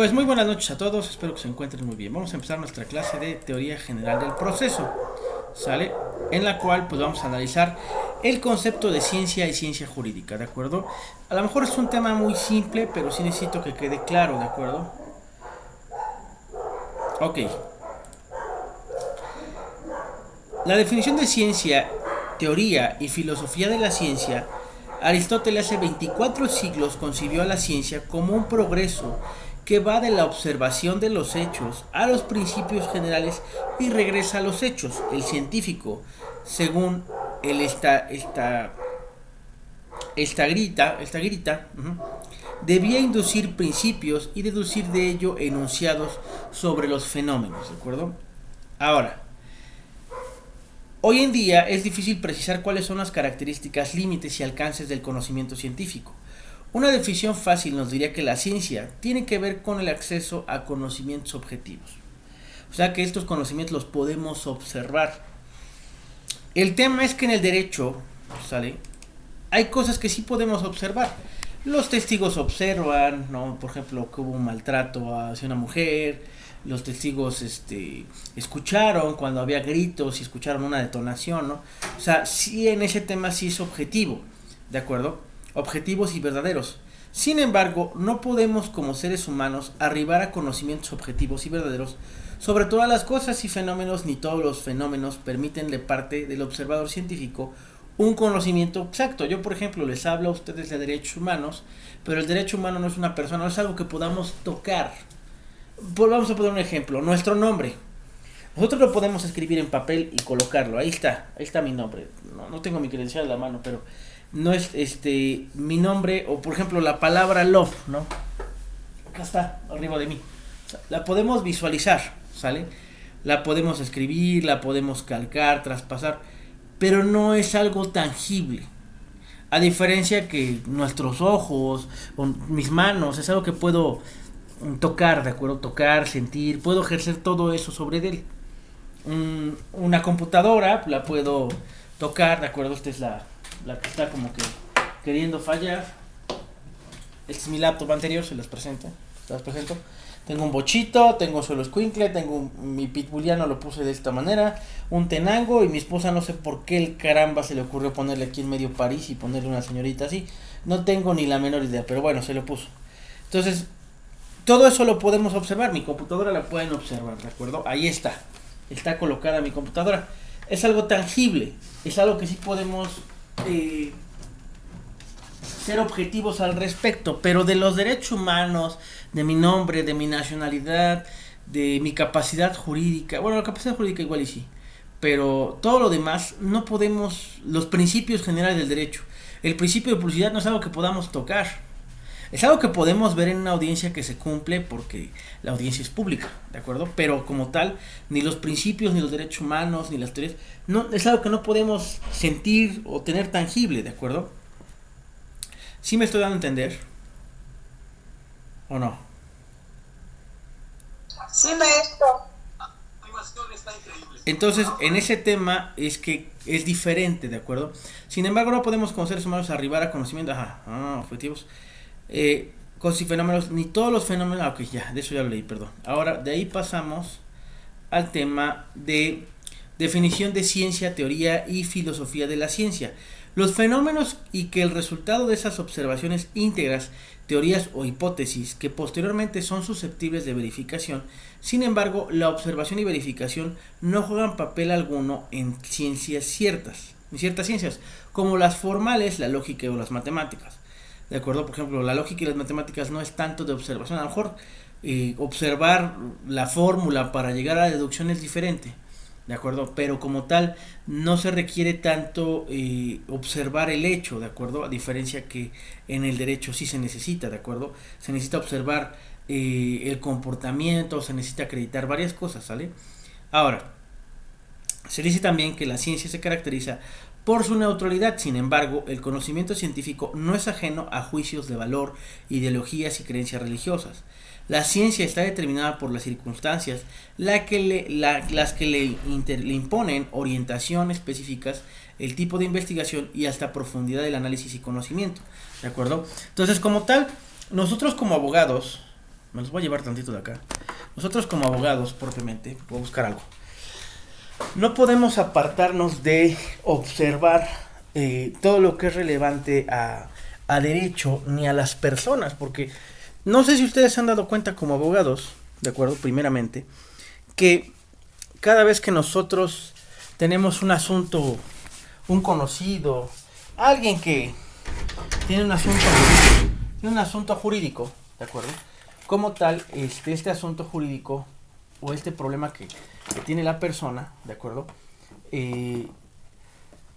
Pues muy buenas noches a todos, espero que se encuentren muy bien. Vamos a empezar nuestra clase de teoría general del proceso, ¿sale? En la cual pues vamos a analizar el concepto de ciencia y ciencia jurídica, ¿de acuerdo? A lo mejor es un tema muy simple, pero sí necesito que quede claro, ¿de acuerdo? Ok. La definición de ciencia, teoría y filosofía de la ciencia, Aristóteles hace 24 siglos concibió a la ciencia como un progreso que va de la observación de los hechos a los principios generales y regresa a los hechos. El científico, según el esta grita, debía inducir principios y deducir de ello enunciados sobre los fenómenos, ¿de acuerdo? Ahora, hoy en día es difícil precisar cuáles son las características, límites y alcances del conocimiento científico. Una definición fácil nos diría que la ciencia tiene que ver con el acceso a conocimientos objetivos. O sea que estos conocimientos los podemos observar. El tema es que en el derecho, ¿sale? Hay cosas que sí podemos observar. Los testigos observan, ¿no? Por ejemplo, que hubo un maltrato hacia una mujer. Los testigos escucharon cuando había gritos y escucharon una detonación, ¿no? O sea, sí, en ese tema sí es objetivo, ¿de acuerdo? Objetivos y verdaderos. Sin embargo, no podemos como seres humanos arribar a conocimientos objetivos y verdaderos sobre todas las cosas y fenómenos, ni todos los fenómenos permiten de parte del observador científico un conocimiento exacto. Yo, por ejemplo, les hablo a ustedes de derechos humanos, pero el derecho humano no es una persona, no es algo que podamos tocar. Pues vamos a poner un ejemplo, nuestro nombre. Nosotros lo podemos escribir en papel y colocarlo. Ahí está mi nombre. No tengo mi credencial a la mano, pero no es mi nombre, o por ejemplo la palabra love, ¿no? Acá está, arriba de mí. O sea, la podemos visualizar, ¿sale? La podemos escribir, la podemos calcar, traspasar, pero no es algo tangible. A diferencia que nuestros ojos o mis manos es algo que puedo tocar, ¿de acuerdo? Tocar, sentir, puedo ejercer todo eso sobre él. Una computadora la puedo tocar, ¿de acuerdo? Esta es la que está como que queriendo fallar. Este es mi laptop anterior, se las presento. Tengo un bochito, tengo un suelo escuincle, tengo mi pitbulliano, lo puse de esta manera, un tenango, y mi esposa no sé por qué el caramba se le ocurrió ponerle aquí en medio París y ponerle una señorita así. No tengo ni la menor idea, pero bueno, se lo puso. Entonces, todo eso lo podemos observar, mi computadora la pueden observar, ¿de acuerdo? Ahí está colocada mi computadora. Es algo tangible, es algo que sí podemos ser objetivos al respecto, pero de los derechos humanos, de mi nombre, de mi nacionalidad, de mi capacidad jurídica, bueno, la capacidad jurídica igual y sí, pero todo lo demás no podemos, los principios generales del derecho, el principio de publicidad no es algo que podamos tocar. Es algo que podemos ver en una audiencia que se cumple porque la audiencia es pública, ¿de acuerdo? Pero como tal, ni los principios, ni los derechos humanos, ni las teorías, no, es algo que no podemos sentir o tener tangible, ¿de acuerdo? ¿Sí me estoy dando a entender? ¿O no? Sí, maestro. Entonces, en ese tema es que es diferente, ¿de acuerdo? Sin embargo, no podemos como seres humanos arribar a conocimiento, objetivos, cosas y fenómenos, ni todos los fenómenos. Ok, ya, de eso ya lo leí, perdón. Ahora, de ahí pasamos al tema de definición de ciencia, teoría y filosofía de la ciencia. Los fenómenos y que el resultado de esas observaciones íntegras, teorías o hipótesis que posteriormente son susceptibles de verificación. Sin embargo, la observación y verificación no juegan papel alguno en ciencias ciertas, en ciertas ciencias, como las formales, la lógica o las matemáticas. ¿De acuerdo? Por ejemplo, la lógica y las matemáticas no es tanto de observación. A lo mejor observar la fórmula para llegar a la deducción es diferente. ¿De acuerdo? Pero como tal, no se requiere tanto observar el hecho, ¿de acuerdo? A diferencia que en el derecho sí se necesita, ¿de acuerdo? Se necesita observar el comportamiento, se necesita acreditar varias cosas, ¿sale? Ahora, se dice también que la ciencia se caracteriza por su neutralidad. Sin embargo, el conocimiento científico no es ajeno a juicios de valor, ideologías y creencias religiosas. La ciencia está determinada por las circunstancias, las que le imponen orientación específicas, el tipo de investigación y hasta profundidad del análisis y conocimiento. ¿De acuerdo? Entonces, como tal, nosotros como abogados Me los voy a llevar tantito de acá. Nosotros como abogados, propiamente, voy a buscar algo. No podemos apartarnos de observar todo lo que es relevante a derecho ni a las personas, porque no sé si ustedes se han dado cuenta como abogados, ¿de acuerdo? Primeramente, que cada vez que nosotros tenemos un asunto, un conocido, alguien que tiene un asunto jurídico, ¿de acuerdo? Como tal, este asunto jurídico o este problema que tiene la persona, ¿de acuerdo? Eh,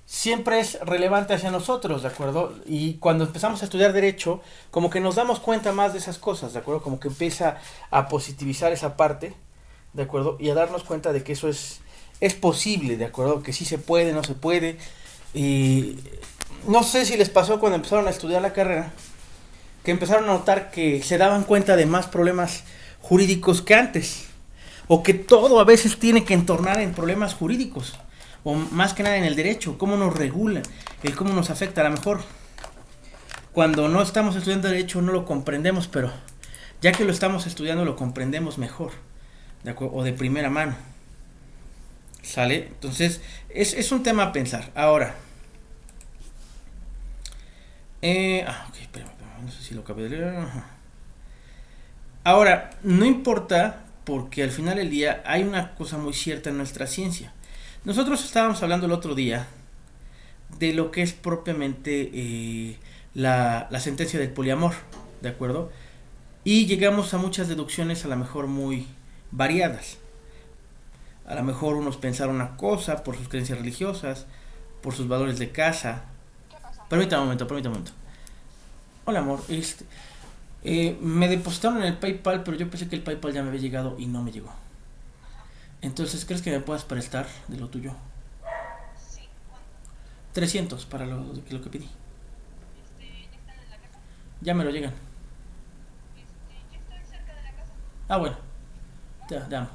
Siempre es relevante hacia nosotros, ¿de acuerdo? Y cuando empezamos a estudiar derecho, como que nos damos cuenta más de esas cosas, ¿de acuerdo? Como que empieza a positivizar esa parte, ¿de acuerdo? Y a darnos cuenta de que eso es posible, ¿de acuerdo? Que sí se puede, no se puede. Y no sé si les pasó cuando empezaron a estudiar la carrera, que empezaron a notar que se daban cuenta de más problemas jurídicos que antes, o que todo a veces tiene que entornar en problemas jurídicos, o más que nada en el derecho, cómo nos regula, el cómo nos afecta. A lo mejor cuando no estamos estudiando derecho no lo comprendemos, pero ya que lo estamos estudiando lo comprendemos mejor, o de primera mano. ¿Sale? Entonces, es un tema a pensar. Ahora, ok, espérame, no sé si lo acabé de leer. Ajá. Ahora, no importa, porque al final del día hay una cosa muy cierta en nuestra ciencia. Nosotros estábamos hablando el otro día de lo que es propiamente la sentencia del poliamor, ¿de acuerdo? Y llegamos a muchas deducciones a lo mejor muy variadas. A lo mejor unos pensaron una cosa por sus creencias religiosas, por sus valores de casa. Permítame un momento, permítame un momento. Hola amor, me depositaron en el PayPal, pero yo pensé que el PayPal ya me había llegado y no me llegó. Entonces, ¿crees que me puedas prestar de lo tuyo? 300 para lo que pedí. Ya me lo llegan. Ah, bueno, te amo.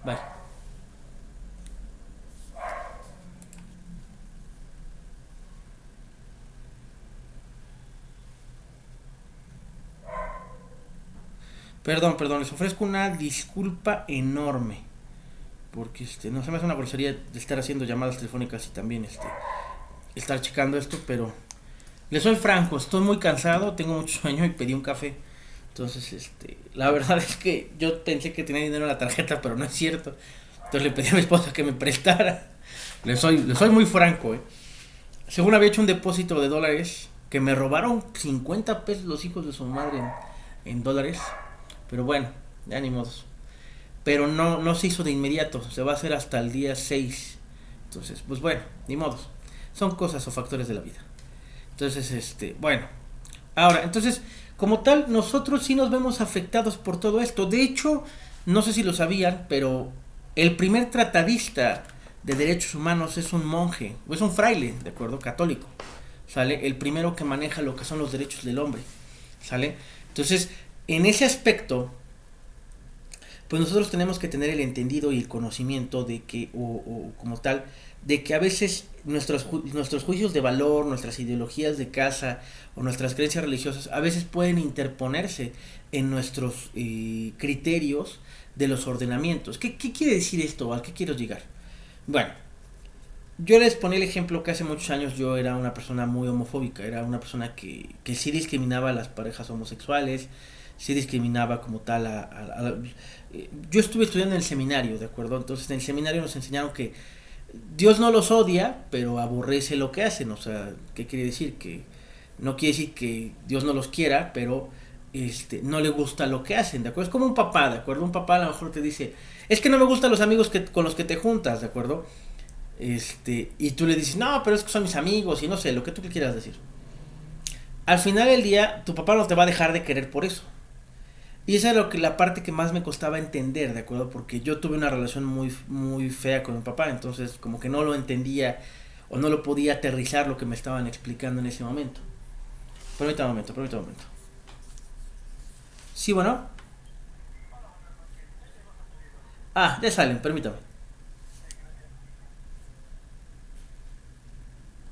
Bye. Perdón, perdón, les ofrezco una disculpa enorme. Porque no se me hace una grosería de estar haciendo llamadas telefónicas y también estar checando esto, pero les soy franco, estoy muy cansado, tengo mucho sueño y pedí un café. Entonces, la verdad es que yo pensé que tenía dinero en la tarjeta, pero no es cierto. Entonces le pedí a mi esposa que me prestara. Le soy muy franco, ¿eh? Según había hecho un depósito de dólares, que me robaron 50 pesos los hijos de su madre en dólares. Pero bueno, ya ni modos. Pero no se hizo de inmediato, se va a hacer hasta el día 6. Entonces, pues bueno, ni modos. Son cosas o factores de la vida. Entonces, bueno. Ahora, entonces, como tal, nosotros sí nos vemos afectados por todo esto. De hecho, no sé si lo sabían, pero el primer tratadista de derechos humanos es un monje, o es un fraile, ¿de acuerdo? Católico. ¿Sale? El primero que maneja lo que son los derechos del hombre. ¿Sale? Entonces, en ese aspecto, pues nosotros tenemos que tener el entendido y el conocimiento de que, o como tal, de que a veces nuestros juicios de valor, nuestras ideologías de casa o nuestras creencias religiosas a veces pueden interponerse en nuestros criterios de los ordenamientos. ¿Qué quiere decir esto? ¿A qué quiero llegar? Bueno, yo les ponía el ejemplo que hace muchos años yo era una persona muy homofóbica, era una persona que sí discriminaba a las parejas homosexuales, sí discriminaba como tal yo estuve estudiando en el seminario, ¿de acuerdo? Entonces en el seminario nos enseñaron que Dios no los odia, pero aborrece lo que hacen, o sea, ¿qué quiere decir? Que no quiere decir que Dios no los quiera, pero no le gusta lo que hacen, ¿de acuerdo? Es como un papá, ¿de acuerdo? Un papá a lo mejor te dice, es que no me gustan los amigos con los que te juntas, ¿de acuerdo? Y tú le dices, no, pero es que son mis amigos y no sé, lo que tú quieras decir. Al final del día, tu papá no te va a dejar de querer por eso. Y esa es la parte que más me costaba entender, ¿de acuerdo? Porque yo tuve una relación muy, muy fea con mi papá, entonces como que no lo entendía o no lo podía aterrizar lo que me estaban explicando en ese momento. Permítame un momento, permítame un momento. Sí, bueno. Ah, ya salen, permítame.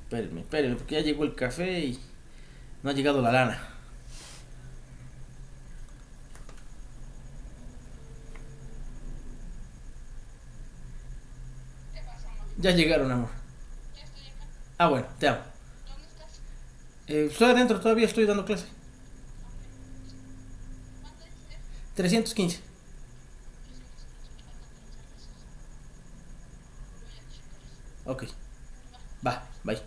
Espérenme, espérenme, porque ya llegó el café y no ha llegado la lana. Ya llegaron, amor. Ah, bueno, te amo. Estoy adentro, todavía estoy dando clase. 315. Ok, va, bye.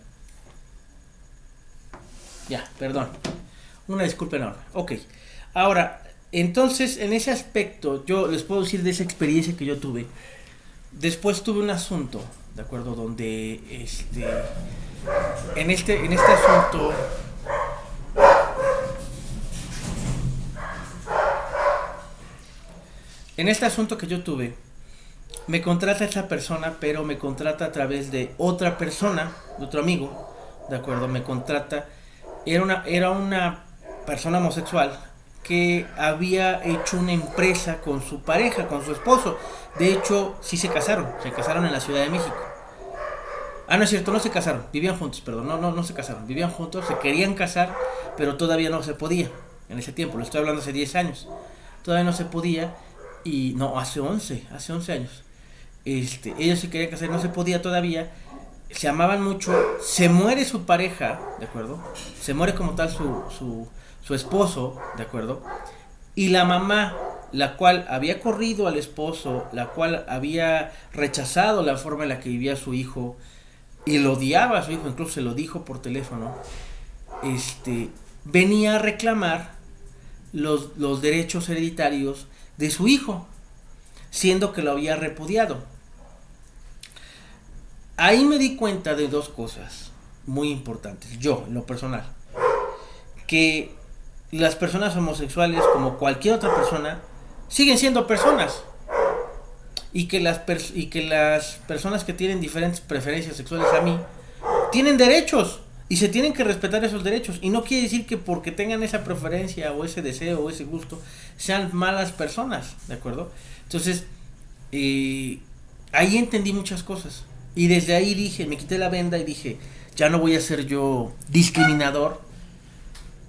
Ya, perdón. Una disculpa enorme. Ok. Ahora, entonces, en ese aspecto, yo les puedo decir de esa experiencia que yo tuve. Después tuve un asunto, ¿de acuerdo? Donde, en este asunto, que yo tuve, me contrata esa persona, pero me contrata a través de otra persona, de otro amigo, ¿de acuerdo? Me contrata, era una persona homosexual que había hecho una empresa con su pareja, con su esposo. De hecho, sí se casaron en la Ciudad de México. Ah, no es cierto, no se casaron, vivían juntos, perdón, no se casaron, vivían juntos, se querían casar, pero todavía no se podía en ese tiempo, lo estoy hablando hace 10 años, todavía no se podía, y no, hace 11 años, ellos se querían casar, no se podía todavía, se amaban mucho, se muere su pareja, ¿de acuerdo? Se muere como tal su esposo, ¿de acuerdo? Y la mamá, la cual había corrido al esposo, la cual había rechazado la forma en la que vivía su hijo, y lo odiaba a su hijo, incluso se lo dijo por teléfono, venía a reclamar los derechos hereditarios de su hijo, siendo que lo había repudiado. Ahí me di cuenta de dos cosas muy importantes, yo, en lo personal, que las personas homosexuales, como cualquier otra persona, siguen siendo personas, y que las personas que tienen diferentes preferencias sexuales a mí tienen derechos y se tienen que respetar esos derechos, y no quiere decir que porque tengan esa preferencia o ese deseo o ese gusto sean malas personas, ¿de acuerdo? Entonces, ahí entendí muchas cosas, y desde ahí dije, me quité la venda y dije, ya no voy a ser yo discriminador,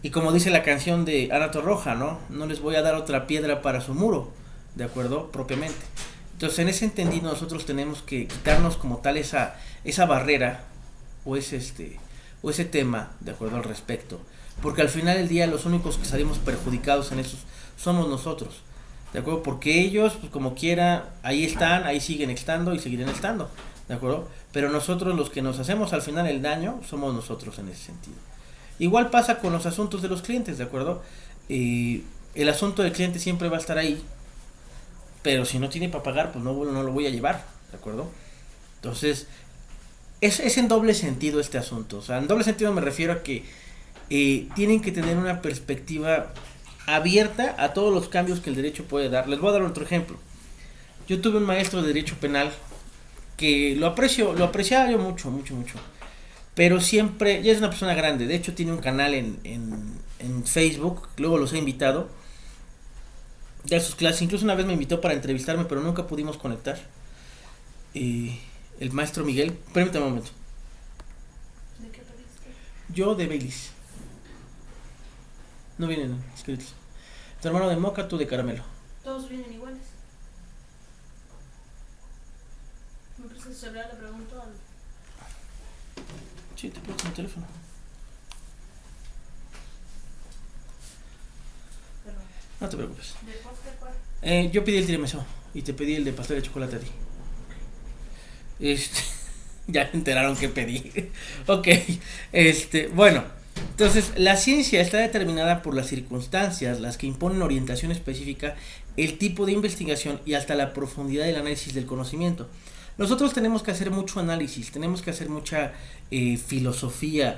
y como dice la canción de Ana Torroja, no les voy a dar otra piedra para su muro, ¿de acuerdo? Propiamente. Entonces, en ese entendido, nosotros tenemos que quitarnos como tal esa barrera o ese tema, de acuerdo al respecto, porque al final del día los únicos que salimos perjudicados en eso somos nosotros, de acuerdo, porque ellos, pues, como quiera, ahí están, ahí siguen estando y seguirán estando, de acuerdo, pero nosotros, los que nos hacemos al final el daño, somos nosotros en ese sentido. Igual pasa con los asuntos de los clientes, de acuerdo. El asunto del cliente siempre va a estar ahí, pero si no tiene para pagar, pues no lo voy a llevar, ¿de acuerdo? Entonces, es en doble sentido este asunto. O sea, en doble sentido me refiero a que tienen que tener una perspectiva abierta a todos los cambios que el derecho puede dar. Les voy a dar otro ejemplo. Yo tuve un maestro de derecho penal que lo apreciaba yo mucho, mucho, mucho. Pero siempre, ya es una persona grande, de hecho tiene un canal en Facebook, luego los he invitado de sus clases, incluso una vez me invitó para entrevistarme, pero nunca pudimos conectar. El maestro Miguel, permítame un momento. ¿De qué pediste? Yo de Baileys. No vienen escritos. Tu hermano de moca, tú de caramelo. Todos vienen iguales. Me parece que se le pregunto al... Sí, te presto mi teléfono. Perdón. No te preocupes. ¿De postre cuál? Yo pedí el tiramisú y te pedí el de pastel de chocolate a ti. Ya me enteraron que pedí. Ok. Bueno. Entonces, la ciencia está determinada por las circunstancias, las que imponen orientación específica, el tipo de investigación y hasta la profundidad del análisis del conocimiento. Nosotros tenemos que hacer mucho análisis, tenemos que hacer mucha filosofía,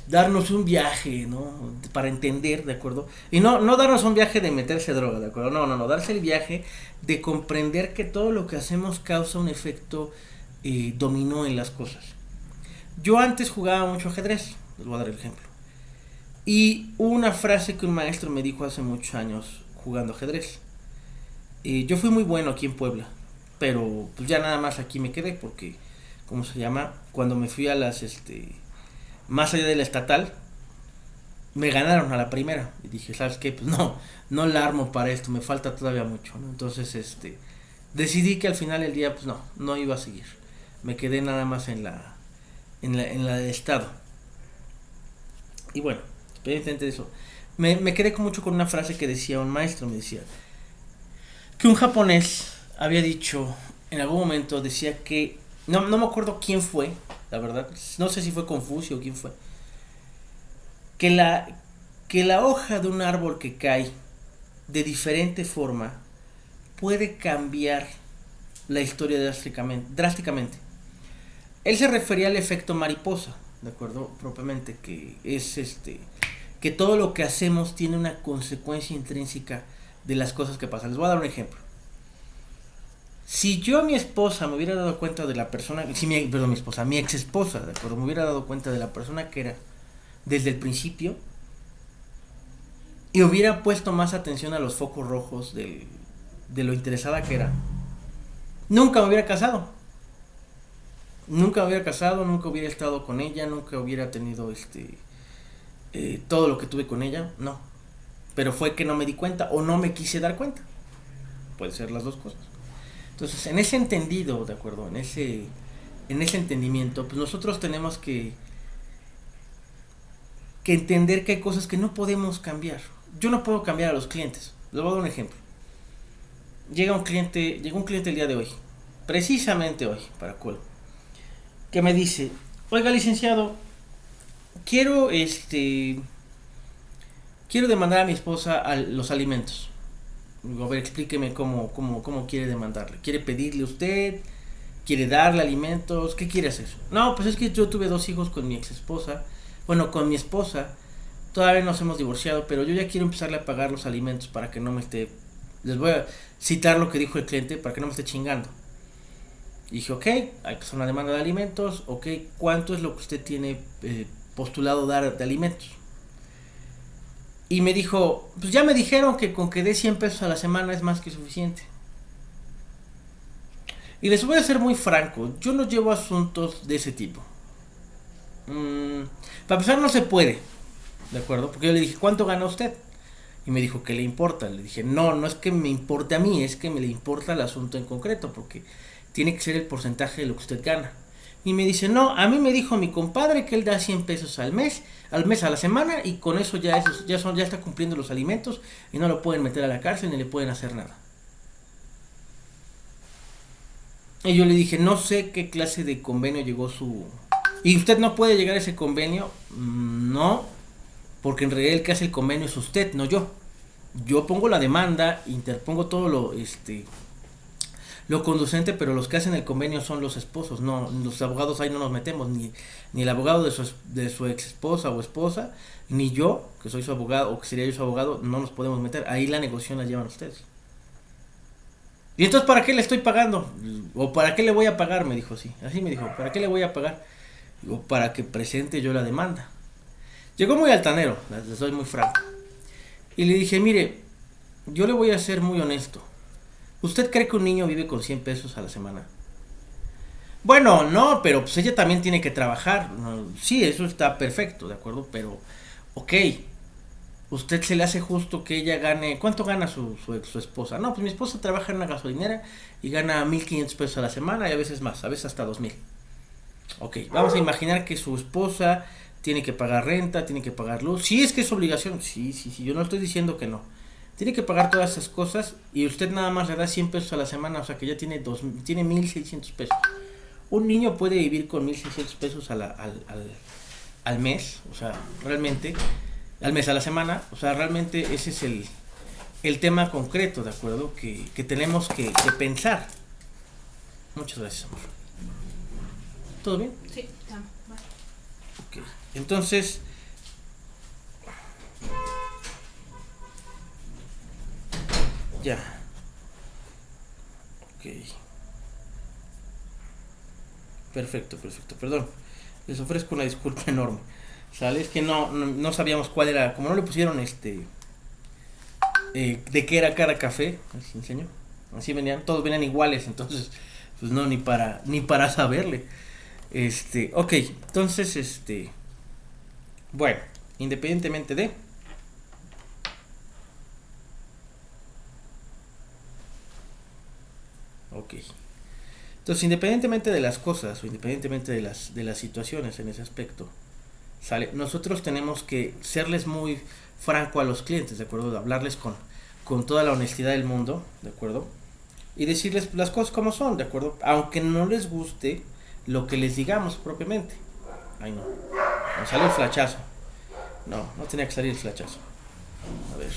darnos un viaje, ¿no? Para entender, ¿de acuerdo? Y no darnos un viaje de meterse droga, ¿de acuerdo? No, darse el viaje de comprender que todo lo que hacemos causa un efecto dominó en las cosas. Yo antes jugaba mucho ajedrez, les voy a dar el ejemplo. Y una frase que un maestro me dijo hace muchos años jugando ajedrez. Yo fui muy bueno aquí en Puebla, pero pues ya nada más aquí me quedé porque, ¿cómo se llama? Cuando me fui a las, más allá de la estatal, me ganaron a la primera. Y dije, ¿sabes qué? Pues no la armo para esto, me falta todavía mucho, ¿no? Entonces, decidí que al final del día, pues no iba a seguir. Me quedé nada más en la de estado. Y bueno, independientemente de eso, me quedé mucho con una frase que decía un maestro, me decía que un japonés había dicho en algún momento, decía que, no me acuerdo quién fue, la verdad, no sé si fue Confucio o quién fue, que la hoja de un árbol que cae de diferente forma puede cambiar la historia drásticamente. Él se refería al efecto mariposa, ¿de acuerdo? Propiamente, que es que todo lo que hacemos tiene una consecuencia intrínseca de las cosas que pasan. Les voy a dar un ejemplo. Si yo a mi esposa me hubiera dado cuenta de la persona, mi ex esposa, ¿de acuerdo? Me hubiera dado cuenta de la persona que era desde el principio y hubiera puesto más atención a los focos rojos de lo interesada que era, nunca me hubiera casado. Nunca me hubiera casado, nunca hubiera estado con ella, nunca hubiera tenido todo lo que tuve con ella, no. Pero fue que no me di cuenta o no me quise dar cuenta. Puede ser las dos cosas. Entonces, en ese entendido, ¿de acuerdo? En ese entendimiento, pues nosotros tenemos que entender que hay cosas que no podemos cambiar. Yo no puedo cambiar a los clientes. Les voy a dar un ejemplo. Llegó un cliente el día de hoy, precisamente hoy, para colmo, que me dice: oiga, licenciado, quiero demandar a mi esposa a los alimentos. Digo, a ver, explíqueme cómo quiere demandarle. ¿Quiere pedirle usted? ¿Quiere darle alimentos? ¿Qué quiere hacer? No, pues es que yo tuve 2 hijos con mi ex esposa. Bueno, con mi esposa. Todavía nos hemos divorciado, pero yo ya quiero empezarle a pagar los alimentos para que no me esté... Les voy a citar lo que dijo el cliente para que no me esté chingando. Y dije, ok, hay que hacer una demanda de alimentos. Ok, ¿cuánto es lo que usted tiene postulado dar de alimentos? Y me dijo, pues ya me dijeron que con que dé 100 pesos a la semana es más que suficiente. Y les voy a ser muy franco, yo no llevo asuntos de ese tipo. Para empezar, no se puede, ¿de acuerdo? Porque yo le dije, ¿cuánto gana usted? Y me dijo, ¿qué le importa? Le dije, no es que me importe a mí, es que me le importa el asunto en concreto, porque tiene que ser el porcentaje de lo que usted gana. Y me dice, no, a mí me dijo mi compadre que él da 100 pesos al mes a la semana, y con eso ya está cumpliendo los alimentos y no lo pueden meter a la cárcel ni le pueden hacer nada. Y yo le dije, no sé qué clase de convenio llegó su... ¿Y usted no puede llegar a ese convenio? No, porque en realidad el que hace el convenio es usted, no yo. Yo pongo la demanda, interpongo todo lo conducente, pero los que hacen el convenio son los esposos, no, los abogados ahí no nos metemos, ni el abogado de su ex esposa o esposa, ni yo, que soy su abogado, o que sería yo su abogado, no nos podemos meter, ahí la negociación la llevan ustedes. Y entonces, ¿para qué le estoy pagando? ¿O para qué le voy a pagar? Me dijo así me dijo, ¿para qué le voy a pagar? Digo, para que presente yo la demanda. Llegó muy altanero, les soy muy franco. Y le dije, mire, yo le voy a ser muy honesto. ¿Usted cree que un niño vive con 100 pesos a la semana? Bueno, no, pero pues ella también tiene que trabajar. No, sí, eso está perfecto, ¿de acuerdo? Pero, ok, ¿usted se le hace justo que ella gane? ¿Cuánto gana su esposa? No, pues mi esposa trabaja en una gasolinera y gana 1,500 pesos a la semana y a veces más, a veces hasta 2,000. Ok, vamos a imaginar que su esposa tiene que pagar renta, tiene que pagar luz. Sí, es que es obligación. Sí, yo no estoy diciendo que no. Tiene que pagar todas esas cosas y usted nada más le da 100 pesos a la semana, o sea que ya tiene 1,600 pesos. Un niño puede vivir con 1,600 pesos al mes, o sea, realmente, al mes, a la semana, o sea, realmente ese es el tema concreto, ¿de acuerdo? Que tenemos que pensar. Muchas gracias, amor. ¿Todo bien? Sí, vale. Ok, entonces... Ya. Ok. Perfecto. Perdón. Les ofrezco una disculpa enorme. ¿Sale? Es que no sabíamos cuál era. Como no le pusieron de qué era cada café. Así enseño. Así venían. Todos venían iguales. Entonces, pues no, ni para saberle. Ok. Entonces, bueno. Independientemente de... Ok. Entonces, independientemente de las cosas o independientemente de las situaciones en ese aspecto, ¿sale? Nosotros tenemos que serles muy franco a los clientes, ¿de acuerdo? De hablarles con toda la honestidad del mundo, ¿de acuerdo? Y decirles las cosas como son, ¿de acuerdo? Aunque no les guste lo que les digamos propiamente. Ay, no. Me salió el flachazo. No tenía que salir el flachazo. A ver.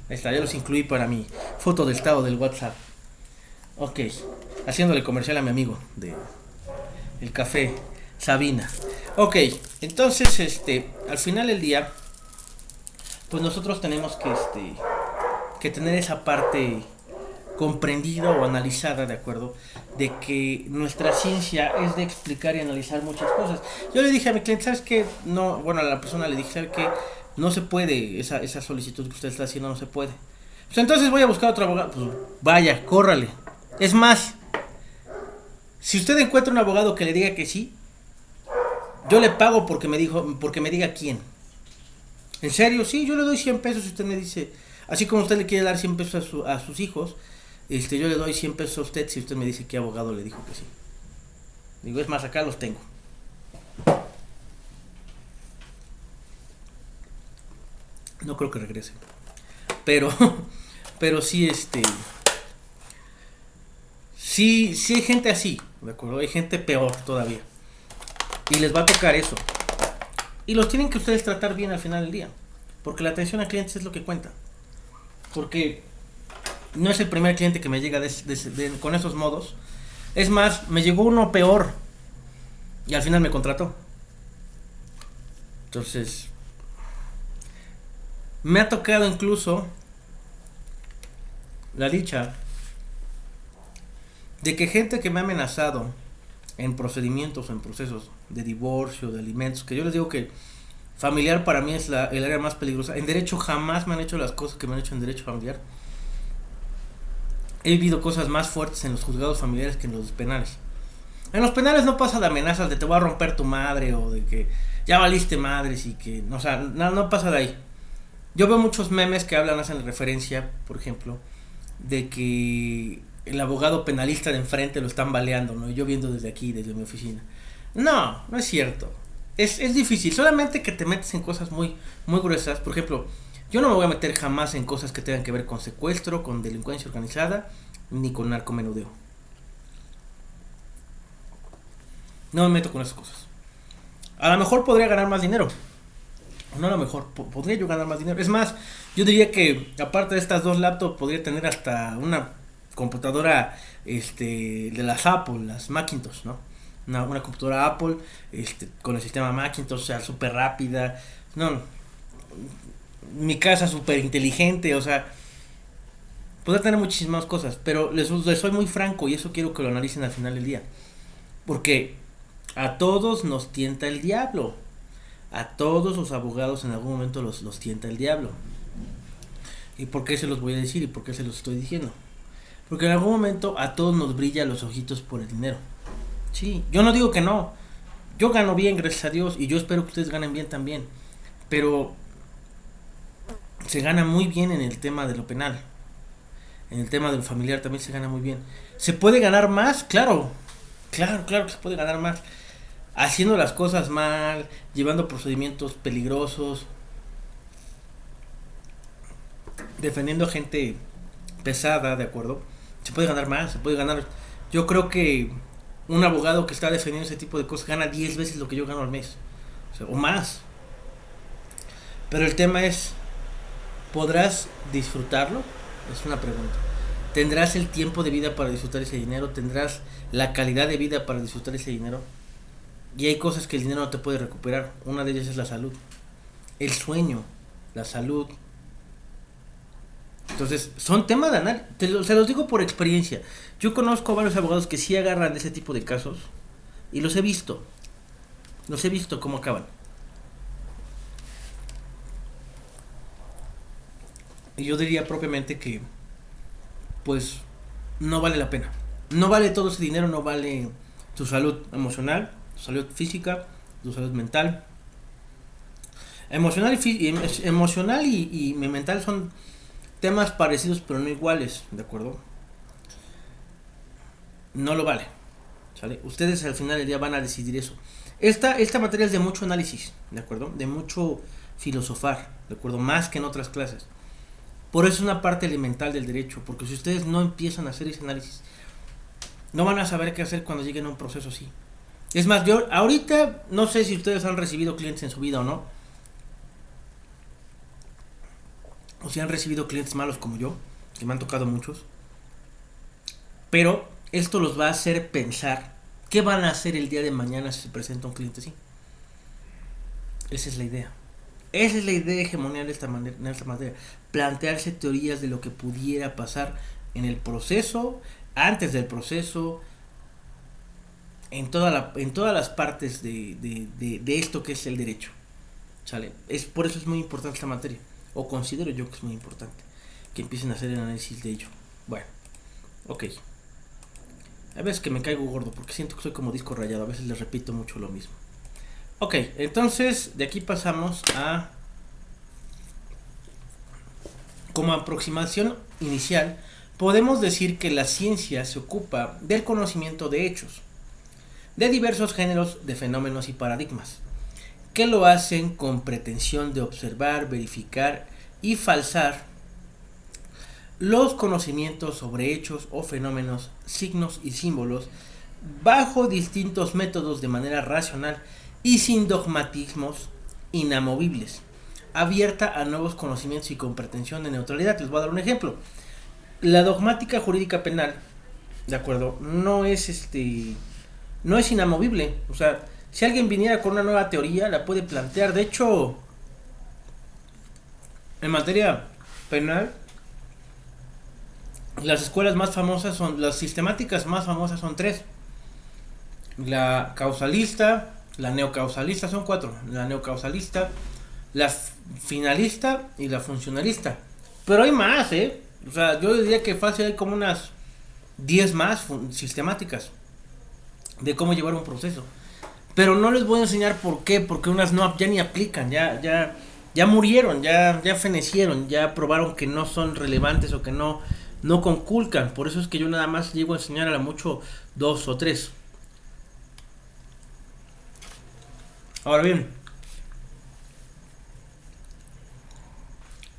Ahí está, ya los incluí para mi foto del estado del WhatsApp. Ok. Haciéndole comercial a mi amigo de el café Sabina. Ok, entonces al final del día, pues nosotros tenemos que tener esa parte comprendida o analizada, ¿de acuerdo? De que nuestra ciencia es de explicar y analizar muchas cosas. Yo le dije a mi cliente, ¿sabes qué? No, bueno, a la persona le dije, ¿sabes qué? No se puede, esa solicitud que usted está haciendo no se puede. Pues entonces voy a buscar otro abogado. Pues vaya, córrale. Es más, si usted encuentra un abogado que le diga que sí, yo le pago porque me diga quién. ¿En serio? Sí, yo le doy 100 pesos si usted me dice, así como usted le quiere dar 100 pesos a sus hijos, yo le doy 100 pesos a usted si usted me dice qué abogado le dijo que sí. Digo, es más, acá los tengo. No creo que regrese. Pero sí, sí hay gente así, ¿de acuerdo? Hay gente peor todavía. Y les va a tocar eso. Y los tienen que ustedes tratar bien al final del día. Porque la atención a clientes es lo que cuenta. Porque no es el primer cliente que me llega con esos modos. Es más, me llegó uno peor. Y al final me contrató. Entonces, me ha tocado incluso la dicha de que gente que me ha amenazado en procedimientos, en procesos de divorcio, de alimentos, que yo les digo que familiar para mí es el área más peligrosa. En derecho jamás me han hecho las cosas que me han hecho en derecho familiar. He vivido cosas más fuertes en los juzgados familiares que en los penales. En los penales no pasa de amenazas de te voy a romper tu madre o de que ya valiste madres y que, o sea, no pasa de ahí. Yo veo muchos memes que hacen referencia, por ejemplo, de que el abogado penalista de enfrente lo están baleando, ¿no? Y yo viendo desde aquí, desde mi oficina. No es cierto. Es difícil, solamente que te metes en cosas muy, muy gruesas. Por ejemplo, yo no me voy a meter jamás en cosas que tengan que ver con secuestro, con delincuencia organizada, ni con narcomenudeo. No me meto con esas cosas. A lo mejor podría ganar más dinero. No, a lo mejor podría yo ganar más dinero. Es más, yo diría que aparte de estas dos laptops podría tener hasta una computadora de las Apple, las Macintosh, ¿no? Una computadora Apple con el sistema Macintosh, o sea, súper rápida. No, mi casa súper inteligente, o sea, podría tener muchísimas cosas, pero les soy muy franco y eso quiero que lo analicen al final del día. Porque a todos nos tienta el diablo. A todos los abogados en algún momento los tienta el diablo. ¿Y por qué se los voy a decir y por qué se los estoy diciendo? Porque en algún momento a todos nos brilla los ojitos por el dinero. Sí, yo no digo que no. Yo gano bien, gracias a Dios, y yo espero que ustedes ganen bien también. Pero se gana muy bien en el tema de lo penal. En el tema de lo familiar también se gana muy bien. ¿Se puede ganar más? Claro que se puede ganar más. Haciendo las cosas mal, llevando procedimientos peligrosos, defendiendo gente pesada, ¿de acuerdo? Se puede ganar más, se puede ganar. Yo creo que un abogado que está defendiendo ese tipo de cosas gana 10 veces lo que yo gano al mes, o más. Pero el tema es, ¿podrás disfrutarlo? Es una pregunta. ¿Tendrás el tiempo de vida para disfrutar ese dinero? ¿Tendrás la calidad de vida para disfrutar ese dinero? Y hay cosas que el dinero no te puede recuperar. Una de ellas es la salud, el sueño, la salud. Entonces, son temas de análisis. Se los digo por experiencia. Yo conozco a varios abogados que sí agarran de ese tipo de casos y los he visto. Los he visto cómo acaban. Y yo diría propiamente que, pues, no vale la pena. No vale todo ese dinero, no vale tu salud emocional, tu salud física, tu salud mental. Emocional y mental son temas parecidos pero no iguales, ¿de acuerdo? No lo vale, ¿sale? Ustedes al final del día van a decidir eso. Esta materia es de mucho análisis, ¿de acuerdo? De mucho filosofar, ¿de acuerdo? Más que en otras clases. Por eso es una parte elemental del derecho, porque si ustedes no empiezan a hacer ese análisis, no van a saber qué hacer cuando lleguen a un proceso así. Es más, yo ahorita no sé si ustedes han recibido clientes en su vida o no, o si han recibido clientes malos como yo, que me han tocado muchos, pero esto los va a hacer pensar qué van a hacer el día de mañana si se presenta un cliente así. Esa es la idea. Esa es la idea hegemonial de esta materia. Plantearse teorías de lo que pudiera pasar en el proceso, antes del proceso, en todas las partes de esto que es el derecho. ¿Sale? Por eso es muy importante esta materia. O considero yo que es muy importante que empiecen a hacer el análisis de ello. Bueno, ok. A veces que me caigo gordo porque siento que soy como disco rayado. A veces les repito mucho lo mismo. Ok, entonces de aquí pasamos a, como aproximación inicial, podemos decir que la ciencia se ocupa del conocimiento de hechos, de diversos géneros de fenómenos y paradigmas, que lo hacen con pretensión de observar, verificar y falsar los conocimientos sobre hechos o fenómenos, signos y símbolos, bajo distintos métodos de manera racional y sin dogmatismos inamovibles, abierta a nuevos conocimientos y con pretensión de neutralidad. Les voy a dar un ejemplo. La dogmática jurídica penal, ¿de acuerdo? No es inamovible. O sea, si alguien viniera con una nueva teoría, la puede plantear. De hecho, en materia penal, las escuelas más famosas son, las sistemáticas más famosas son tres: la causalista, la neocausalista, son cuatro: la neocausalista, la finalista y la funcionalista. Pero hay más, o sea, yo diría que fácil hay como unas 10 más sistemáticas de cómo llevar un proceso. Pero no les voy a enseñar por qué, porque unas no, ya ni aplican, ya murieron, ya fenecieron, ya probaron que no son relevantes o que no conculcan. Por eso es que yo nada más llego a enseñar a la mucho 2 o 3. Ahora bien,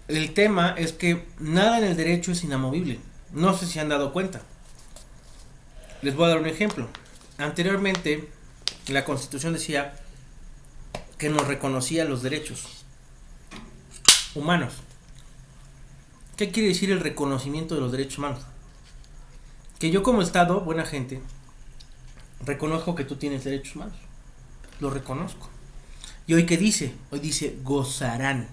el tema es que nada en el derecho es inamovible. No sé si han dado cuenta. Les voy a dar un ejemplo. Anteriormente, la Constitución decía que nos reconocía los derechos humanos. ¿Qué quiere decir el reconocimiento de los derechos humanos? Que yo como Estado, buena gente, reconozco que tú tienes derechos humanos. Lo reconozco. ¿Y hoy qué dice? Hoy dice gozarán.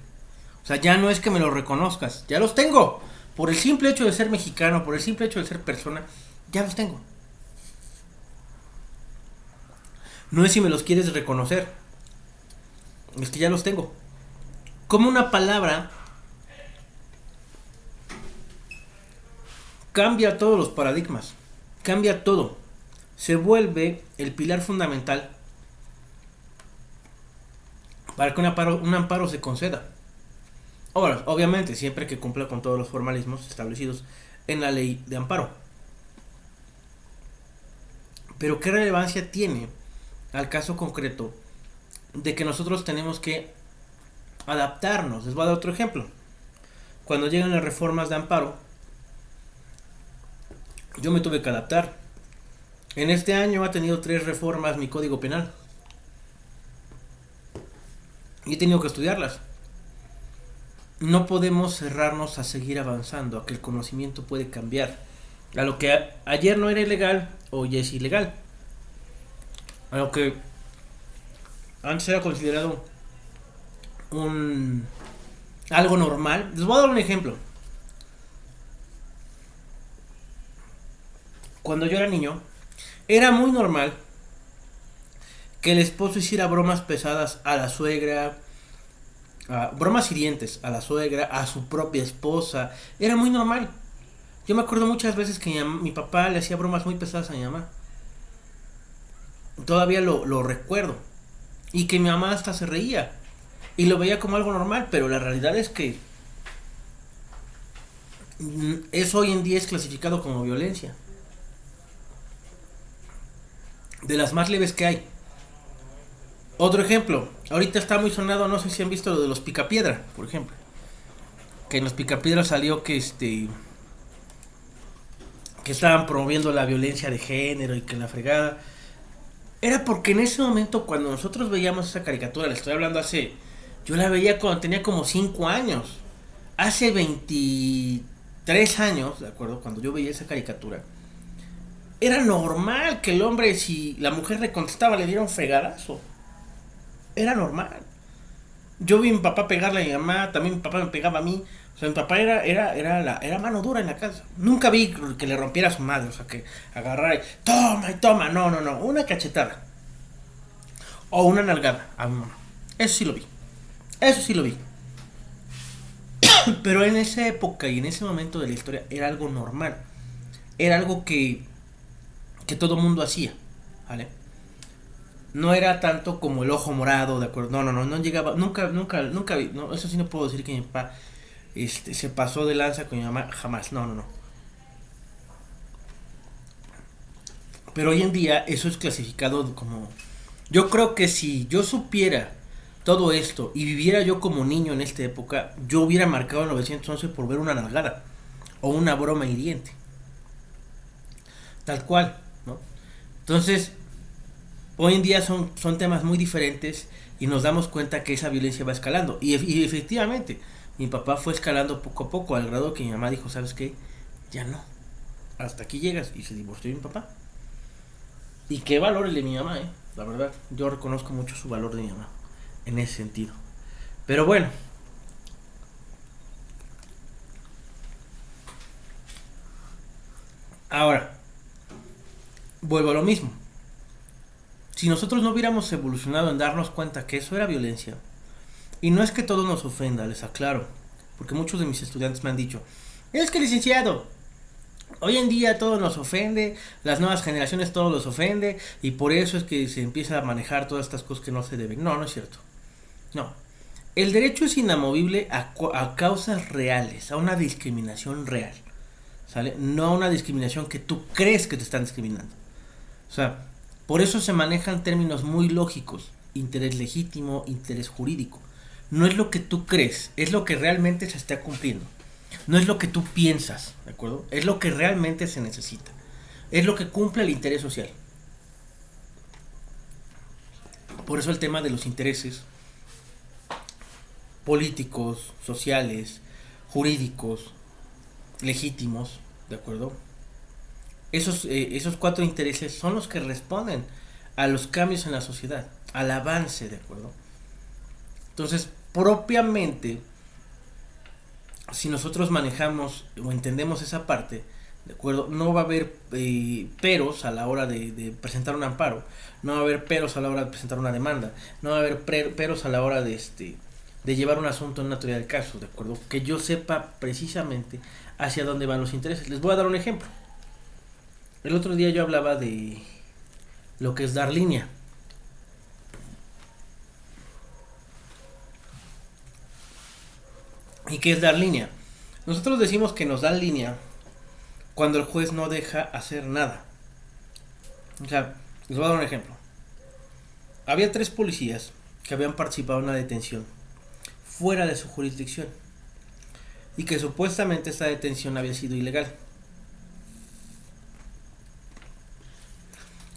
O sea, ya no es que me los reconozcas, ya los tengo. Por el simple hecho de ser mexicano, por el simple hecho de ser persona, ya los tengo. No es si me los quieres reconocer, es que ya los tengo. Como una palabra cambia todos los paradigmas, cambia todo. Se vuelve el pilar fundamental para que un amparo se conceda. Ahora, obviamente, siempre que cumpla con todos los formalismos establecidos en la ley de amparo. Pero ¿qué relevancia tiene al caso concreto de que nosotros tenemos que adaptarnos? Les voy a dar otro ejemplo. Cuando llegan las reformas de amparo, yo me tuve que adaptar. En este año ha tenido 3 reformas mi Código Penal. Y he tenido que estudiarlas. No podemos cerrarnos a seguir avanzando, a que el conocimiento puede cambiar. A lo que ayer no era ilegal, hoy es ilegal. A lo que antes era considerado algo normal. Les voy a dar un ejemplo. Cuando yo era niño, era muy normal que el esposo hiciera bromas pesadas a la suegra, bromas hirientes a la suegra, a su propia esposa. Era muy normal. Yo me acuerdo muchas veces que mi papá le hacía bromas muy pesadas a mi mamá. Todavía lo recuerdo. Y que mi mamá hasta se reía. Y lo veía como algo normal, pero la realidad es que eso hoy en día es clasificado como violencia. De las más leves que hay. Otro ejemplo, ahorita está muy sonado, no sé si han visto lo de los Picapiedra, por ejemplo. Que en los Picapiedra salió que estaban promoviendo la violencia de género y que la fregada. Era porque en ese momento cuando nosotros veíamos esa caricatura, le estoy hablando hace, yo la veía cuando tenía como 5 años. Hace 23 años, ¿de acuerdo? Cuando yo veía esa caricatura, era normal que el hombre, si la mujer le contestaba, le diera un fregadazo. Era normal. Yo vi a mi papá pegarle a mi mamá, también mi papá me pegaba a mí. O sea, mi papá era mano dura en la casa. Nunca vi que le rompiera a su madre, o sea, que agarrara y toma y toma. No, no, no. Una cachetada. O una nalgada a mi mamá. Eso sí lo vi. Eso sí lo vi. Pero en esa época y en ese momento de la historia era algo normal. Era algo que todo mundo hacía. ¿Vale? No era tanto como el ojo morado, ¿de acuerdo? No, no, no, no llegaba, nunca vi, no, eso sí no puedo decir que mi papá se pasó de lanza con mi mamá, jamás, no, no, no. Pero hoy en día eso es clasificado como... Yo creo que si yo supiera todo esto y viviera yo como niño en esta época, yo hubiera marcado el 911 por ver una nalgada o una broma hiriente. Tal cual, ¿no? Entonces, hoy en día son temas muy diferentes y nos damos cuenta que esa violencia va escalando. Y efectivamente, mi papá fue escalando poco a poco al grado que mi mamá dijo, ¿sabes qué? Ya no. Hasta aquí llegas. Y se divorció de mi papá. Y qué valor el de mi mamá, ¿eh? La verdad, yo reconozco mucho su valor de mi mamá. En ese sentido. Pero bueno. Ahora, vuelvo a lo mismo. Si nosotros no hubiéramos evolucionado en darnos cuenta que eso era violencia, y no es que todo nos ofenda, les aclaro, porque muchos de mis estudiantes me han dicho, es que licenciado, hoy en día todo nos ofende, las nuevas generaciones todo los ofende, y por eso es que se empieza a manejar todas estas cosas que no se deben. No, no es cierto. No. El derecho es inamovible a causas reales, a una discriminación real, ¿sale? No a una discriminación que tú crees que te están discriminando. O sea, por eso se manejan términos muy lógicos, interés legítimo, interés jurídico. No es lo que tú crees, es lo que realmente se está cumpliendo. No es lo que tú piensas, ¿de acuerdo? Es lo que realmente se necesita. Es lo que cumple el interés social. Por eso el tema de los intereses políticos, sociales, jurídicos, legítimos, ¿de acuerdo? Esos 4 intereses son los que responden a los cambios en la sociedad, al avance, ¿de acuerdo? Entonces, propiamente, si nosotros manejamos o entendemos esa parte, ¿de acuerdo? No va a haber peros a la hora de presentar un amparo, no va a haber peros a la hora de presentar una demanda, no va a haber peros a la hora de llevar un asunto en una teoría del caso, ¿de acuerdo? Que yo sepa precisamente hacia dónde van los intereses. Les voy a dar un ejemplo. El otro día yo hablaba de lo que es dar línea. ¿Y qué es dar línea? Nosotros decimos que nos dan línea cuando el juez no deja hacer nada. O sea, les voy a dar un ejemplo. Había 3 policías que habían participado en una detención fuera de su jurisdicción y que supuestamente esta detención había sido ilegal.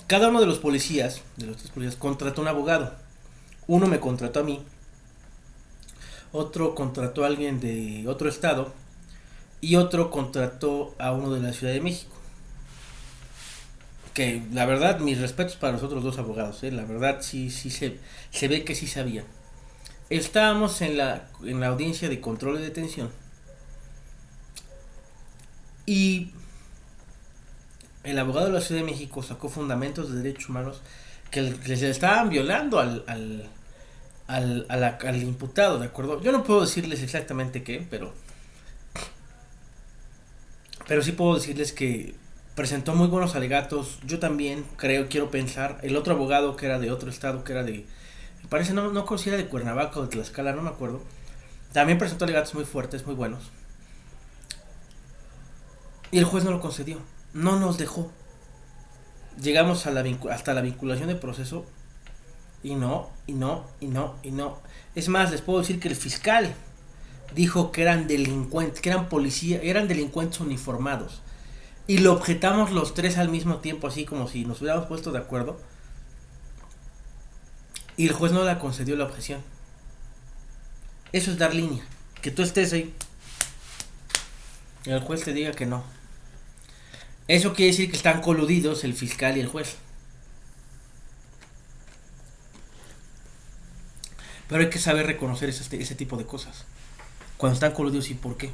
Cada uno de los policías, de los 3 policías, contrató un abogado. Uno me contrató a mí, otro contrató a alguien de otro estado y otro contrató a uno de la Ciudad de México. Que la verdad, mis respetos para los otros 2 abogados, la verdad sí se ve que sí sabían. Estábamos en la audiencia de control de detención y el abogado de la Ciudad de México sacó fundamentos de derechos humanos que les estaban violando al imputado, ¿de acuerdo? Yo no puedo decirles exactamente qué, pero sí puedo decirles que presentó muy buenos alegatos. Yo también quiero pensar, el otro abogado que era de otro estado, que era me parece, no considera de Cuernavaca o de Tlaxcala, no me acuerdo, también presentó alegatos muy fuertes, muy buenos. Y el juez no lo concedió, no nos dejó. Llegamos a hasta la vinculación de proceso y no, y no, y no, y no. Es más, les puedo decir que el fiscal dijo que eran delincuentes, que eran policías, eran delincuentes uniformados. Y lo objetamos los tres al mismo tiempo, así como si nos hubiéramos puesto de acuerdo. Y el juez no le concedió la objeción. Eso es dar línea. Que tú estés ahí y el juez te diga que no. Eso quiere decir que están coludidos el fiscal y el juez. Pero hay que saber reconocer ese tipo de cosas. Cuando están coludidos y por qué.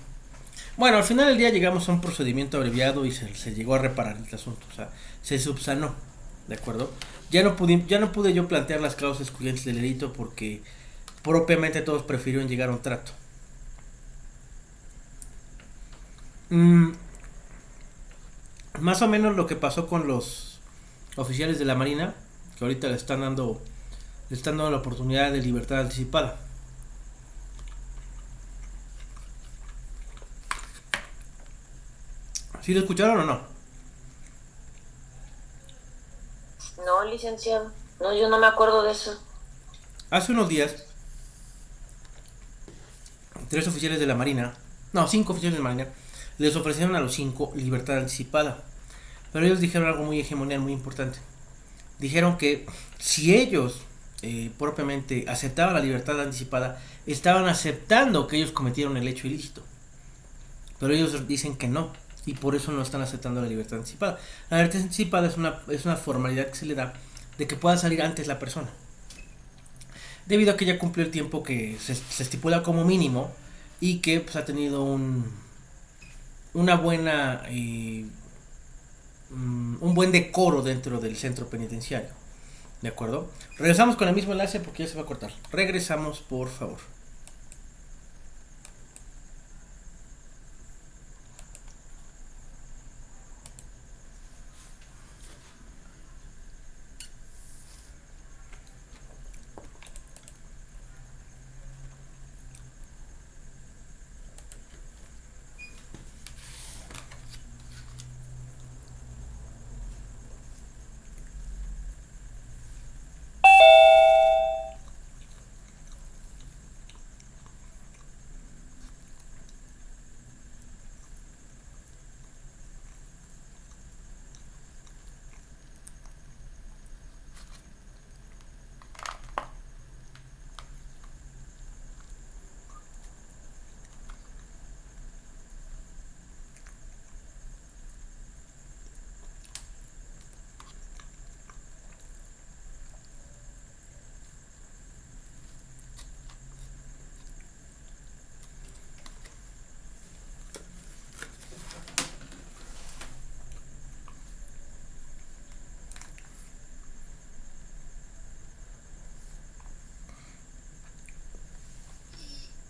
Bueno, al final del día llegamos a un procedimiento abreviado y se llegó a reparar el asunto. O sea, se subsanó. ¿De acuerdo? Ya no pude yo plantear las causas excluyentes del delito porque propiamente todos prefirieron llegar a un trato. Más o menos lo que pasó con los oficiales de la Marina, que ahorita le están dando la oportunidad de libertad anticipada. ¿Sí lo escucharon o no? No, licenciado. No, yo no me acuerdo de eso. Hace unos días, 5 oficiales de la Marina, les ofrecieron a los 5 libertad anticipada. Pero ellos dijeron algo muy hegemonial, muy importante. Dijeron que si ellos propiamente aceptaban la libertad anticipada, estaban aceptando que ellos cometieron el hecho ilícito. Pero ellos dicen que no, y por eso no están aceptando la libertad anticipada. La libertad anticipada es una formalidad que se le da de que pueda salir antes la persona, debido a que ya cumplió el tiempo que se estipula como mínimo y que pues, ha tenido un buen decoro dentro del centro penitenciario. ¿De acuerdo? Regresamos con el mismo enlace porque ya se va a cortar. Regresamos, por favor.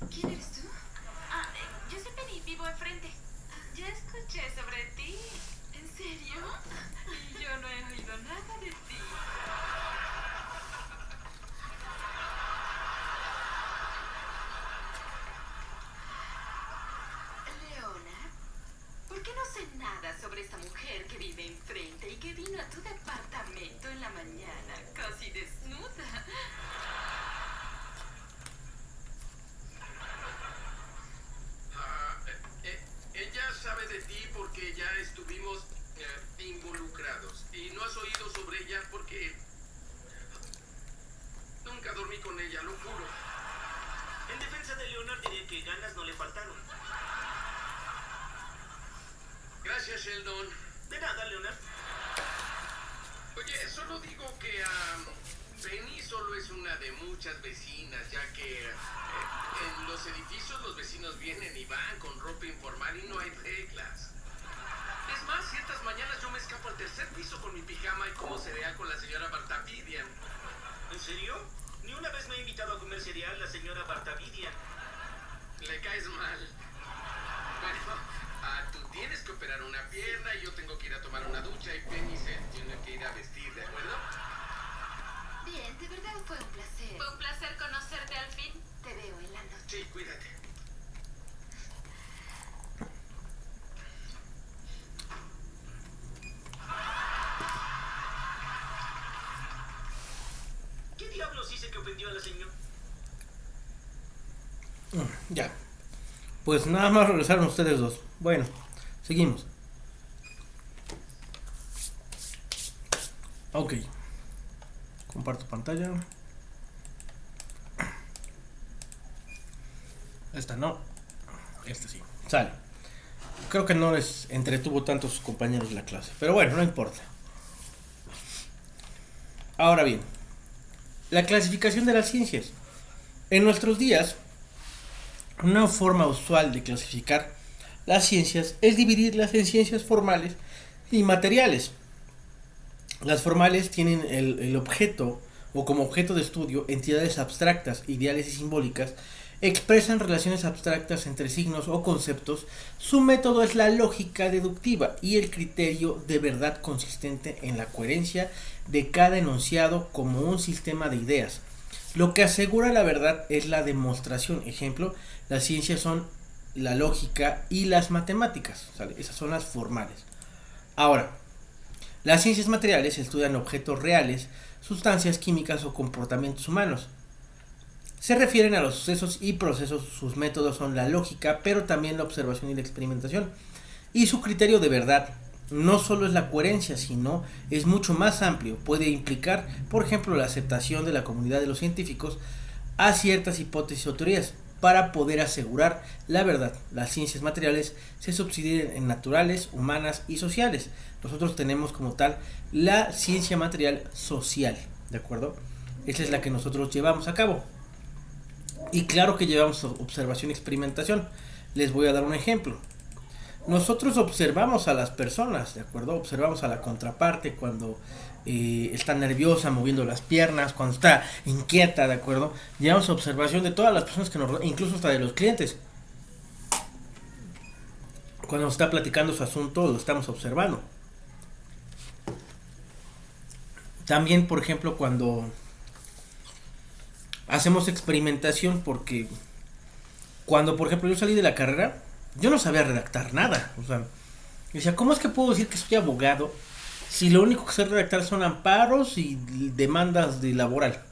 ¿Quién eres tú? Yo soy Penny, vivo enfrente. Ya escuché sobre ti. ¿En serio? Y yo no he oído nada de ti. Leona, ¿por qué no sé nada sobre esta mujer que vive enfrente y que vino a tu departamento en la mañana, casi desnuda? Ella sabe de ti porque ya estuvimos involucrados. Y no has oído sobre ella porque nunca dormí con ella, lo juro. En defensa de Leonard diré que ganas no le faltaron. Gracias, Sheldon. De nada, Leonard. Oye, solo digo que Penny solo es una de muchas vecinas, ya que en los edificios los vecinos vienen y van con ropa informal y no hay reglas. Es más, ciertas mañanas yo me escapo al tercer piso con mi pijama y como cereal con la señora Bartavidian. ¿En serio? Ni una vez me ha invitado a comer cereal la señora Bartavidian. Le caes mal. Bueno, tú tienes que operar una pierna y yo tengo que ir a tomar una ducha y Penny se tiene que ir a vestir, ¿de acuerdo? Bien, de verdad fue un placer. Fue un placer conocerte al fin. Te veo en la noche. Sí, cuídate. dice que ofendió a la señora. Ya. Pues nada más regresaron ustedes dos. Bueno, seguimos. Ok. Comparto pantalla. Esta no. Esta sí. Sale. Creo que no les entretuvo tanto sus compañeros de la clase. Pero bueno, no importa. Ahora bien, la clasificación de las ciencias. En nuestros días, una forma usual de clasificar las ciencias es dividirlas en ciencias formales y materiales. Las formales tienen el objeto o como objeto de estudio entidades abstractas, ideales y simbólicas, expresan relaciones abstractas entre signos o conceptos. Su método es la lógica deductiva y el criterio de verdad consistente en la coherencia de cada enunciado como un sistema de ideas. Lo que asegura la verdad es la demostración. Ejemplo, las ciencias son la lógica y las matemáticas, ¿sale? Esas son las formales. Ahora, las ciencias materiales estudian objetos reales, sustancias químicas o comportamientos humanos. Se refieren a los sucesos y procesos. Sus métodos son la lógica, pero también la observación y la experimentación. Y su criterio de verdad no solo es la coherencia, sino es mucho más amplio. Puede implicar, por ejemplo, la aceptación de la comunidad de los científicos a ciertas hipótesis o teorías para poder asegurar la verdad. Las ciencias materiales se subdividen en naturales, humanas y sociales. Nosotros tenemos como tal la ciencia material social, ¿de acuerdo? Esa es la que nosotros llevamos a cabo. Y claro que llevamos observación y experimentación. Les voy a dar un ejemplo. Nosotros observamos a las personas, ¿de acuerdo? Observamos a la contraparte cuando está nerviosa, moviendo las piernas, cuando está inquieta, ¿de acuerdo? Llevamos observación de todas las personas que nos rodean, incluso hasta de los clientes. Cuando está platicando su asunto, lo estamos observando. También, por ejemplo, cuando hacemos experimentación, porque cuando, por ejemplo, yo salí de la carrera, yo no sabía redactar nada. O sea, decía, ¿cómo es que puedo decir que soy abogado si lo único que sé redactar son amparos y demandas de laboral?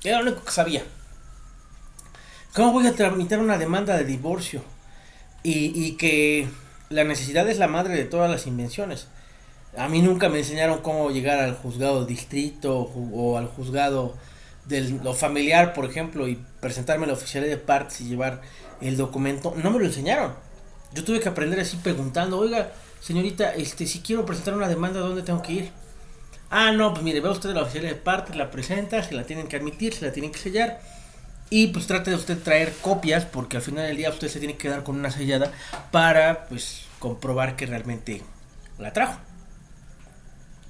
Era lo único que sabía. ¿Cómo voy a tramitar una demanda de divorcio? Y que la necesidad es la madre de todas las invenciones. A mí nunca me enseñaron cómo llegar al juzgado de distrito o al juzgado de lo familiar, por ejemplo, y presentarme a la oficialía de partes y llevar el documento. No me lo enseñaron. Yo tuve que aprender así preguntando, oiga, señorita, si quiero presentar una demanda, ¿dónde tengo que ir? Ah, no, pues mire, ve usted a la oficialía de partes, la presenta, se la tienen que admitir, se la tienen que sellar. Y pues trate de usted traer copias, porque al final del día usted se tiene que quedar con una sellada para pues comprobar que realmente la trajo.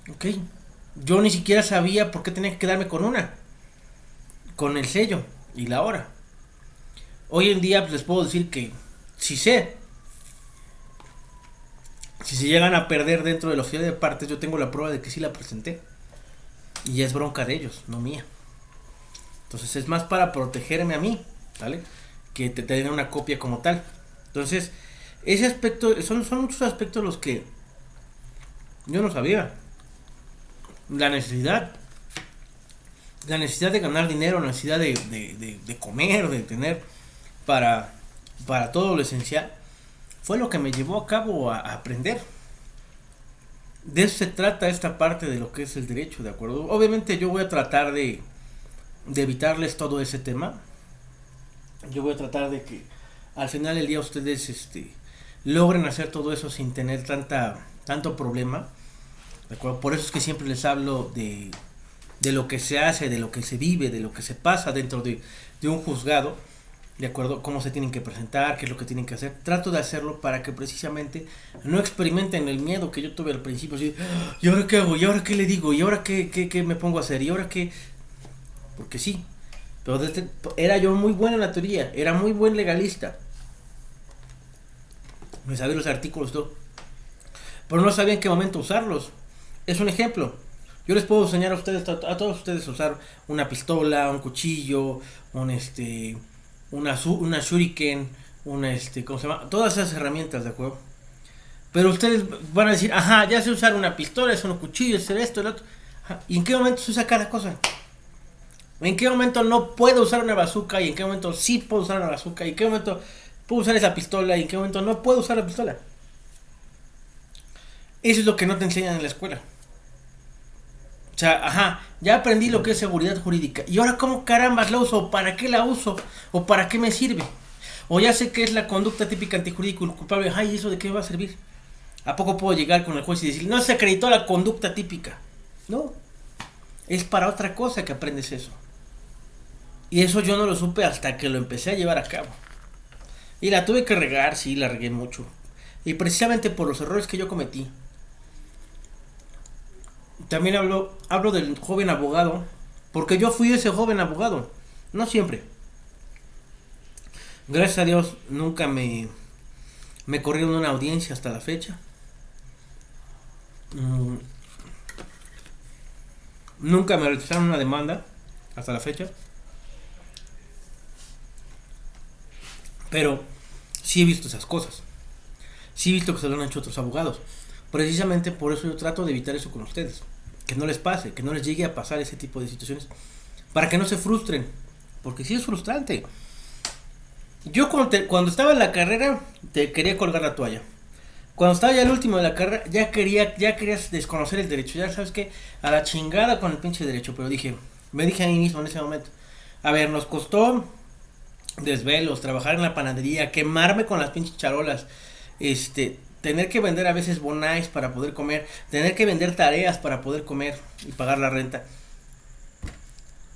Ok. Yo ni siquiera sabía por qué tenía que quedarme con una. Con el sello y la hora. Hoy en día pues les puedo decir que sí sé. Si se llegan a perder dentro de la oficina de partes, yo tengo la prueba de que sí la presenté. Y es bronca de ellos, no mía. Entonces es más para protegerme a mí, ¿vale? Que te den una copia como tal. Entonces, ese aspecto, son muchos aspectos los que yo no sabía. La necesidad de ganar dinero, la necesidad de comer, de tener para todo lo esencial, fue lo que me llevó a cabo a aprender. De eso se trata esta parte de lo que es el derecho, ¿de acuerdo? Obviamente yo voy a tratar de evitarles todo ese tema. Yo voy a tratar de que al final del día ustedes logren hacer todo eso sin tener tanto problema, ¿de acuerdo? Por eso es que siempre les hablo de lo que se hace, de lo que se vive, de lo que se pasa dentro de un juzgado, ¿de acuerdo? Cómo se tienen que presentar, qué es lo que tienen que hacer. Trato de hacerlo para que precisamente no experimenten el miedo que yo tuve al principio. Así, ¿y ahora qué hago? ¿Y ahora qué le digo? ¿Y ahora qué me pongo a hacer? ¿Y ahora qué? Porque sí, pero era yo muy bueno en la teoría, era muy buen legalista. Me sabía los artículos, todo. Pero no sabía en qué momento usarlos. Es un ejemplo. Yo les puedo enseñar a ustedes, a todos ustedes, a usar una pistola, un cuchillo, una shuriken, ¿cómo se llama? Todas esas herramientas, ¿de acuerdo? Pero ustedes van a decir, ajá, ya sé usar una pistola, es un cuchillo, es esto, el otro. Ajá. ¿Y en qué momento se usa cada cosa? ¿En qué momento no puedo usar una bazooka y en qué momento sí puedo usar una bazooka? ¿Y en qué momento puedo usar esa pistola y en qué momento no puedo usar la pistola? Eso es lo que no te enseñan en la escuela. O sea, ya aprendí lo que es seguridad jurídica. ¿Y ahora cómo carambas la uso? ¿O para qué la uso? ¿O para qué me sirve? O ya sé que es la conducta típica antijurídica culpable. Ay, ¿eso de qué me va a servir? ¿A poco puedo llegar con el juez y decir, no se acreditó la conducta típica? No. Es para otra cosa que aprendes eso. Y eso yo no lo supe hasta que lo empecé a llevar a cabo. Y la tuve que regar, sí, la regué mucho. Y precisamente por los errores que yo cometí. También hablo del joven abogado, porque yo fui ese joven abogado, no siempre. Gracias a Dios nunca me corrieron una audiencia hasta la fecha. Nunca me rechazaron una demanda hasta la fecha. Pero sí he visto esas cosas. Sí he visto que se lo han hecho otros abogados. Precisamente por eso yo trato de evitar eso con ustedes. Que no les pase, que no les llegue a pasar ese tipo de situaciones. Para que no se frustren. Porque sí es frustrante. Yo cuando estaba en la carrera te quería colgar la toalla. Cuando estaba ya el último de la carrera ya querías desconocer el derecho. Ya sabes que a la chingada con el pinche derecho. Pero me dije a mí mismo en ese momento. A ver, nos costó desvelos, trabajar en la panadería, quemarme con las pinches charolas. Tener que vender a veces bonais para poder comer, tener que vender tareas para poder comer y pagar la renta.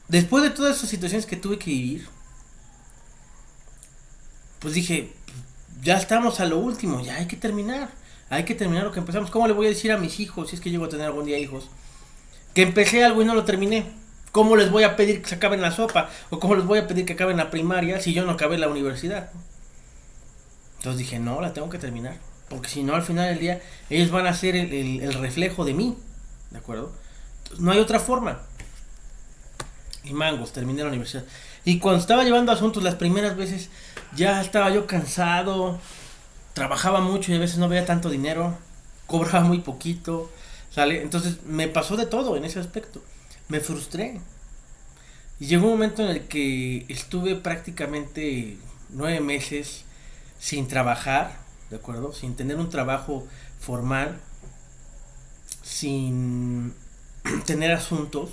Después de todas esas situaciones que tuve que vivir, pues dije, ya estamos a lo último, ya hay que terminar lo que empezamos. ¿Cómo le voy a decir a mis hijos, si es que llego a tener algún día hijos, que empecé algo y no lo terminé? ¿Cómo les voy a pedir que se acaben la sopa? ¿O cómo les voy a pedir que acaben la primaria si yo no acabé la universidad? Entonces dije, no, la tengo que terminar. Porque si no, al final del día, ellos van a ser el reflejo de mí. ¿De acuerdo? Entonces, no hay otra forma. Y mangos, terminé la universidad. Y cuando estaba llevando asuntos las primeras veces, ya estaba yo cansado. Trabajaba mucho y a veces no veía tanto dinero. Cobraba muy poquito. ¿Sale? Entonces me pasó de todo en ese aspecto. Me frustré. Y llegó un momento en el que estuve prácticamente 9 meses sin trabajar. ¿De acuerdo? Sin tener un trabajo formal, sin tener asuntos,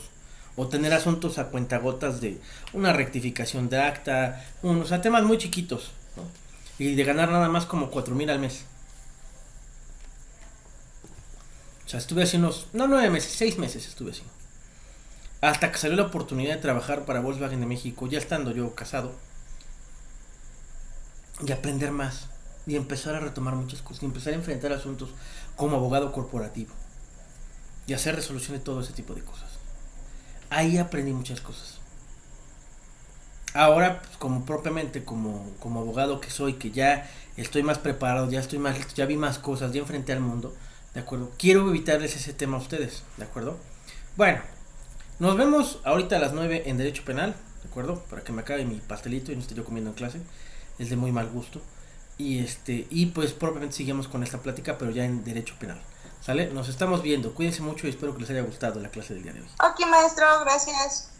o tener asuntos a cuentagotas de una rectificación de acta, o sea, temas muy chiquitos, ¿no? Y de ganar nada más como 4,000 al mes. O sea, estuve así unos, no 9 meses, 6 meses estuve así. Hasta que salió la oportunidad de trabajar para Volkswagen de México, ya estando yo casado, y aprender más. Y empezar a retomar muchas cosas. Y empezar a enfrentar asuntos como abogado corporativo. Y hacer resolución de todo ese tipo de cosas. Ahí aprendí muchas cosas. Ahora, pues, como abogado que soy, que ya estoy más preparado, ya estoy más listo, ya vi más cosas, ya enfrenté al mundo, ¿de acuerdo? Quiero evitarles ese tema a ustedes, ¿de acuerdo? Bueno, nos vemos ahorita a las 9 en Derecho Penal, ¿de acuerdo? Para que me acabe mi pastelito y no esté yo comiendo en clase. Es de muy mal gusto. Y pues propiamente seguimos con esta plática, pero ya en Derecho Penal. ¿Sale? Nos estamos viendo. Cuídense mucho y espero que les haya gustado la clase del día de hoy. Ok, maestro, gracias.